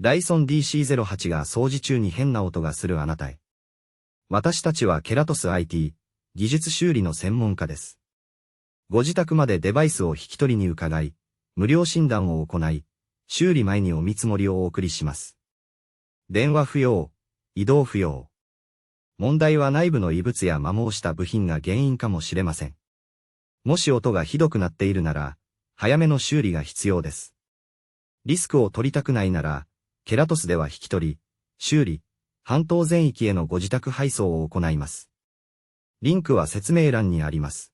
ダイソン DC08 が掃除中に変な音がするあなたへ。私たちはケラトス IT、技術修理の専門家です。ご自宅までデバイスを引き取りに伺い、無料診断を行い、修理前にお見積もりをお送りします。電話不要、移動不要。問題は内部の異物や摩耗した部品が原因かもしれません。もし音がひどくなっているなら、早めの修理が必要です。リスクを取りたくないなら、ケラトスでは引き取り、修理、半島全域へのご自宅配送を行います。リンクは説明欄にあります。